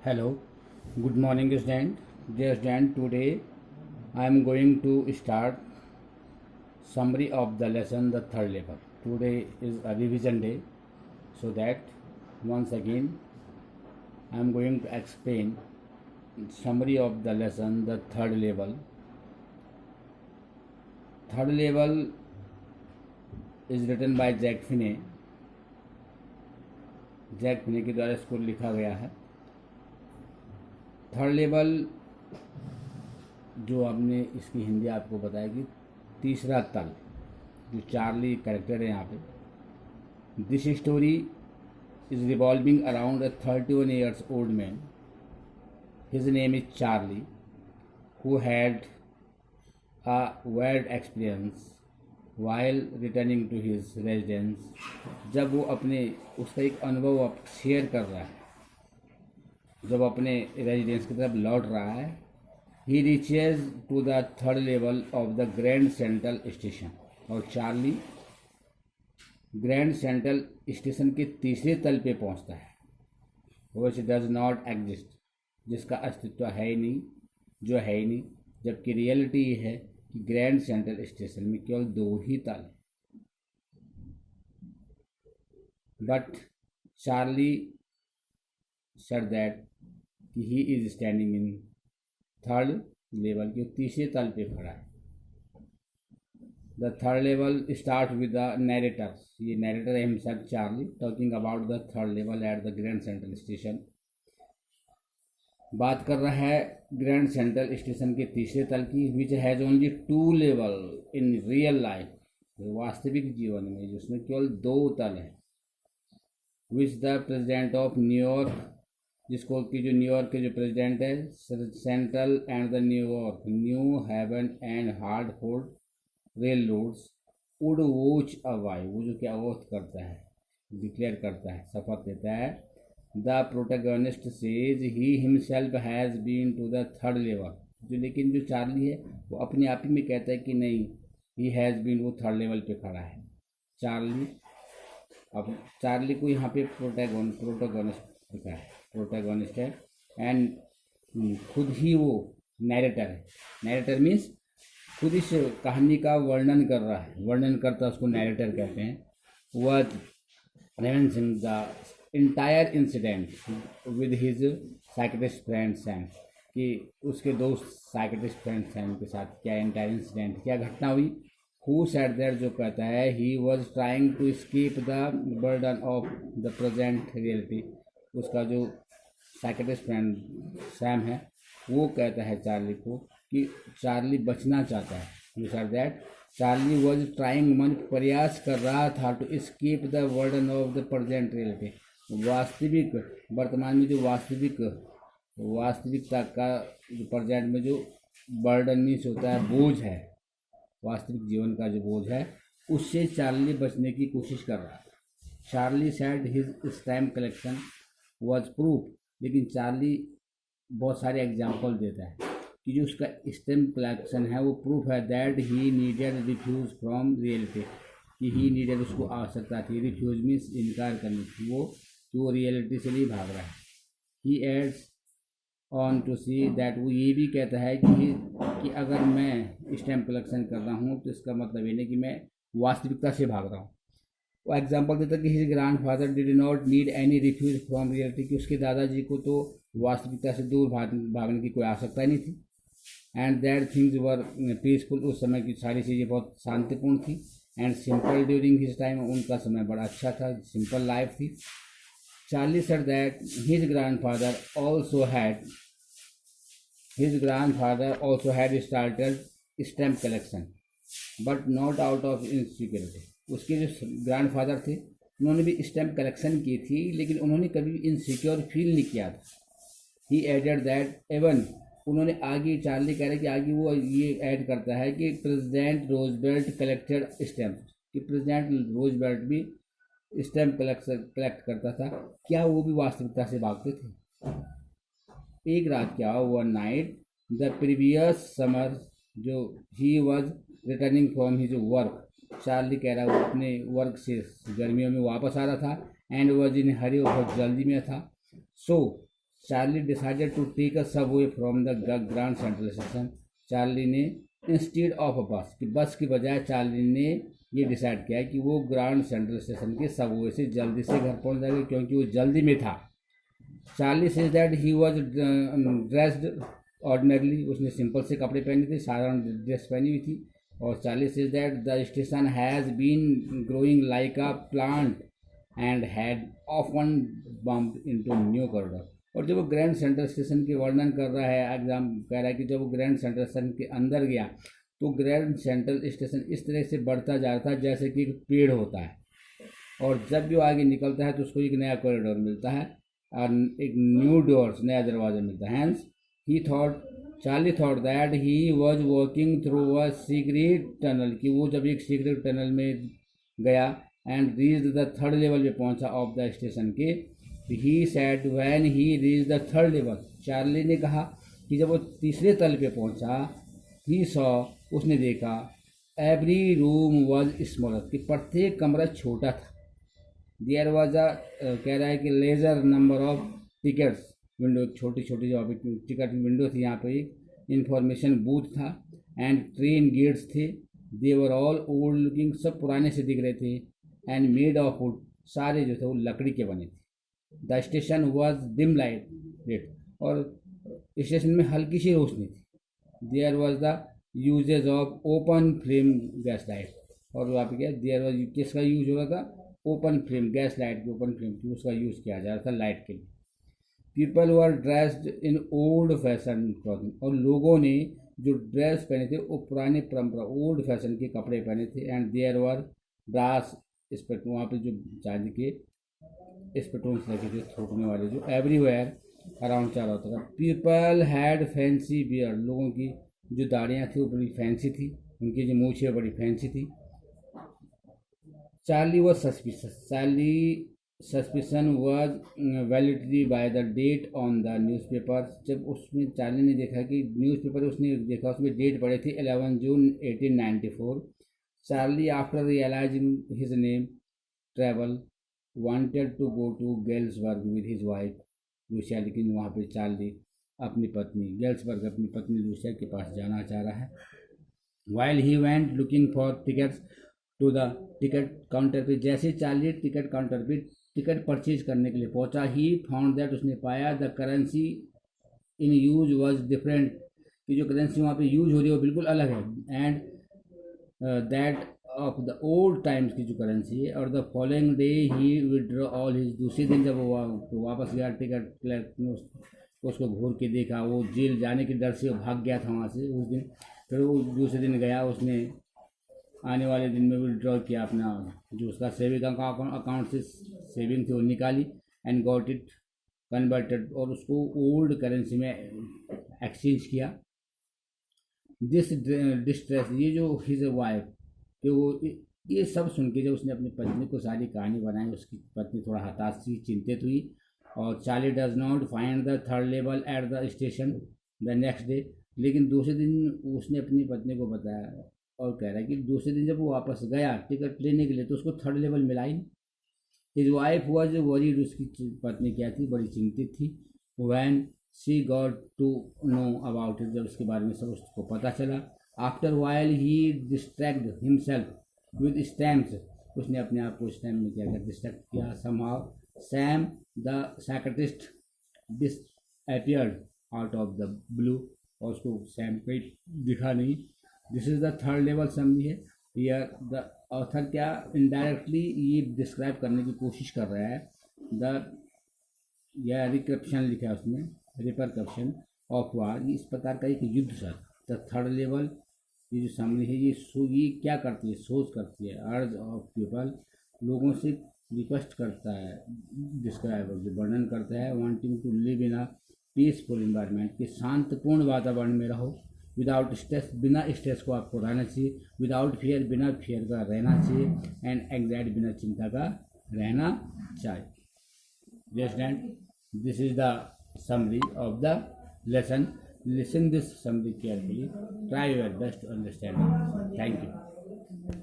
Hello, good morning student. Dear student, today I am going to start summary of the lesson the third level. Today is a revision day, so that once again I am going to explain summary of the lesson the third level. Third level is written by Jack Finney के द्वारा इसको लिखा गया है। Third level जो आपने इसकी हिंदी आपको बताएगी तीसरा तल, जो चार्ली कैरेक्टर है यहाँ पे। This story is revolving around a 31 years old man, his name is Charlie, who had a weird experience while returning to his residence. जब वो उसका एक अनुभव शेयर कर रहा है जब अपने रेजिडेंस की तरफ लौट रहा है। He reaches to the third level of the Grand Central Station, और चार्ली ग्रैंड सेंट्रल स्टेशन के तीसरे तल पे पहुंचता है। विच डज नॉट एग्जिस्ट, जिसका अस्तित्व है ही नहीं, जो है ही नहीं, जबकि रियलिटी ये है कि ग्रैंड सेंट्रल स्टेशन में केवल 2 ही तल है। बट चार्ली said that कि he is standing in third level, के तीसरे तल पे खड़ा है। The third level start with the narrator, ये नैरेटर है himself Charlie, talking about the third level at the Grand Central station. बात कर रहा है ग्रैंड सेंट्रल स्टेशन के तीसरे तल की, which has only 2 level in real life, वास्तविक जीवन में जिसमें केवल 2 तल है। Which the president of New York, जिसको कि जो न्यूयॉर्क के जो प्रेसिडेंट है, Central and the New York New Haven and Hartford railroads would watch away, वो जो क्या ओथ करता है, डिक्लेयर करता है, शपथ देता है। The protagonist says he himself has been to the third level, जो लेकिन जो चार्ली है वो अपने आप ही में कहता है कि नहीं, ही हैज़ बीन, वो थर्ड लेवल पे खड़ा है। चार्ली को यहाँ पे प्रोटैगनिस्ट लिखा है, प्रोटैगनिस्ट है, एंड खुद ही वो नैरेटर है। नैरेटर मीन्स खुद इस कहानी का वर्णन कर रहा है, वर्णन करता उसको नैरेटर कहते हैं। वह reminiscing the entire incident with his psychiatrist friend Sam, कि उसके दोस्त साइकेट्रिस्ट फ्रेंड सैम के साथ क्या इंटायर इंसिडेंट, क्या घटना हुई। हु सेड दैट, जो कहता है he was trying to escape the burden of the present reality, उसका जो साइकेट्रिस्ट फ्रेंड सैम है वो कहता है चार्ली को कि चार्ली बचना चाहता है। You said that Charlie was trying, मन प्रयास कर रहा था, to escape the burden of the present reality, वास्तविक वर्तमान में जो वास्तविकता का जो प्रेजेंट में जो बर्डन मीन्स होता है, बोझ है, वास्तविक जीवन का जो बोझ है, उससे चार्ली बचने की कोशिश कर रहा था। Charlie said his stamp collection was proof, लेकिन चार्ली बहुत सारे एग्जाम्पल देता है कि जो उसका स्टैम्प कलेक्शन है वो प्रूफ है that he needed refuse from reality, कि ही नीडेड, उसको आवश्यकता थी, रिफ्यूज मीन्स इनकार करनी थी, वो रियलिटी से नहीं भाग रहा है। He adds on to see that, वो ये भी कहता है कि अगर मैं स्टैम्प कलेक्शन कर रहा हूँ तो इसका मतलब ये नहीं कि मैं वास्तविकता से भाग रहा हूँ। वो एग्जाम्पल देता है कि his grand father did not need any refuse from reality, कि उसके दादाजी को तो वास्तविकता से दूर भागने की कोई आवश्यकता नहीं थी। And that things were peaceful, उस समय की सारी चीज़ें बहुत शांतिपूर्ण थी। And simple during his time, उनका समय बड़ा अच्छा था, सिंपल लाइफ थी। Charlie said that his grandfather also had started stamp collection but not out of insecurity, उसके जो ग्रैंडफादर थे उन्होंने भी स्टैम्प कलेक्शन की थी, लेकिन उन्होंने कभी इनसिक्योर फील नहीं किया था। ही एडेड दैट एवन, उन्होंने आगे, चार्ली कह रहे हैं कि आगे वो ये ऐड करता है कि प्रेसिडेंट रोजवेल्ट कलेक्टेड स्टैम्प, कि प्रेसिडेंट रोजवेल्ट भी स्टैम्प कलेक्ट करता था, क्या वो भी वास्तविकता से भागते थे। एक रात क्या हुआ, one night the previous summer, जो he was returning from his work, Charlie कह रहा है वो अपने वर्क से गर्मियों में वापस आ रहा था, एंड वॉज इन हरी, बहुत जल्दी में था। So Charlie decided to take a subway from the Grand Central station. Charlie ने इंस्टीड ऑफ अ बस, कि बस की बजाय चार्ली ने ये डिसाइड किया कि वो ग्रैंड सेंट्रल स्टेशन के सबवे से जल्दी से घर पहुंच जाएगा, क्योंकि वो जल्दी में था। Charlie says that he was dressed ordinarily, उसने सिंपल से कपड़े पहने थे, साधारण ड्रेस पहनी हुई थी। और Charlie says that the station has been growing like a plant and had often bumped into new corridor. और जब वो ग्रैंड सेंट्रल स्टेशन के वर्णन कर रहा है, एग्जाम कह रहा है कि जब वो ग्रैंड सेंट्रल स्टेशन के अंदर गया तो ग्रैंड सेंट्रल स्टेशन इस तरह से बढ़ता जा रहा था जैसे कि एक पेड़ होता है, और जब भी वो आगे निकलता है तो उसको एक नया कॉरिडोर मिलता है और एक न्यू डोर्स, नया दरवाज़ा मिलता है। Hence Charlie thought that he was walking through a secret tunnel, कि वो जब एक सीक्रेट टनल में गया and reached the third level पे पहुंचा ऑफ द स्टेशन के। He said when he reached the third level, Charlie ने कहा कि जब वो तीसरे तल पे पहुंचा, ही सॉ, उसने देखा, एवरी रूम वॉज स्मॉलर, कि प्रत्येक कमरा छोटा था। देयर वॉज अ, कह रहा है कि lesser number of tickets window, छोटी छोटी जो टिकट विंडो थी, यहाँ पे एक इंफॉर्मेशन बूथ था, एंड ट्रेन गेट्स थे, they were all old looking, सब पुराने से दिख रहे थे, एंड मेड ऑफ वुड, सारे जो थे वो लकड़ी के बने थे। The station was dim light, और स्टेशन में हल्की सी रोशनी थी। There was the uses of open flame gas light, और वहाँ पे क्या देयर वॉज, किसका यूज हो रहा था, ओपन फ्लेम गैस लाइट की, ओपन फ्लेम की उसका यूज़ किया जा रहा था लाइट के लिए। People were dressed in old fashion clothing, और लोगों ने जो ड्रेस पहने थे वो पुराने परंपरा ओल्ड फैशन के कपड़े पहने थे। एंड देयर वर ब्रास स्पेट, वहाँ पे जो चांदी के स्पेटोन्स लगे थे थोकने वाले, जो एवरीवेयर अराउंड चार होता था। पीपल हैड फैंसी बियर्ड, लोगों की जो दाढ़ियाँ थी वो बड़ी फैंसी थी, उनकी जो मूछें बड़ी फैंसी थी। Charlie was suspicion was validity by the date on the newspaper. जब उसमें चार्ली ने देखा कि न्यूज़पेपर उसने देखा, उसमें डेट पड़े थी 11 जून 1894। Charlie after realizing his name travel wanted to go to Galesburg with his wife Lucia, लेकिन वहाँ पे चार्ली अपनी पत्नी गेल्सबर्ग, अपनी पत्नी लूसिया के पास जाना चाह रहा है। While he went looking for tickets to the ticket counter पे, जैसे चार्ली टिकट काउंटर पे टिकट परचेज करने के लिए पहुंचा, ही फाउंड दैट, उसने पाया the currency in use was different, कि जो करेंसी वहाँ पे यूज हो रही है वो बिल्कुल अलग है। And that of the old times की जो करेंसी है। और the following day he withdraw all his, दूसरे दिन जब वो वापस गया टिकट क्लर्क ने उसको घूर के देखा, वो जेल जाने के डर से वो भाग गया था वहाँ से उस दिन। फिर वो दूसरे दिन गया, उसने आने वाले दिन में विड्रॉ किया अपना जो उसका सेविंग अकाउंट से सेविंग थी वो निकाली, एंड गॉट इट कन्वर्टेड, और उसको ओल्ड करेंसी में एक्सचेंज किया। दिस डिस्ट्रेस, ये जो हिज वाइफ, कि वो ये सब सुन के जब उसने अपनी पत्नी को सारी कहानी बनाई, उसकी पत्नी थोड़ा हताश सी, चिंतित हुई। और Charlie does not find the third level at the station the next day, लेकिन दूसरे दिन उसने अपनी पत्नी को बताया और कह रहा है कि दूसरे दिन जब वो वापस गया टिकट लेने के लिए तो उसको थर्ड लेवल मिला ही नहीं। हिज वाइफ वॉज वरीड, उसकी पत्नी क्या थी, बड़ी चिंतित थी। When she got to know about it, जब उसके बारे में सब उसको पता चला। After while he distract himself with stamps, उसने अपने आप को स्टैम्प में क्या कर डिस्ट्रैक्ट किया। Somehow Sam the psychiatrist disappeared out of the blue, और उसको सैम कोई दिखा नहीं। This is the third level summary है। या द ऑथर क्या इनडायरेक्टली ये डिस्क्राइब करने की कोशिश कर रहा है द, या रिकरप्शन लिखा है उसमें, रिपरकप्शन ऑफ वार, इस प्रकार का एक युद्ध सर। द थर्ड लेवल ये जो समरी है ये क्या करती है, सोच करती है, अर्ज ऑफ पीपल, लोगों से रिक्वेस्ट करता है, डिस्क्राइब जो वर्णन करता है, wanting to live in a peaceful environment, कि शांतिपूर्ण वातावरण में रहो, विदाउट स्ट्रेस, बिना स्ट्रेस को आपको रहना चाहिए, विदाउट फियर, बिना फियर का रहना चाहिए, एंड एंग्जाइटी, बिना चिंता का रहना चाहिए। Just and this is the summary of the lesson. Listen this summary carefully. Try your best to understand it. Thank you.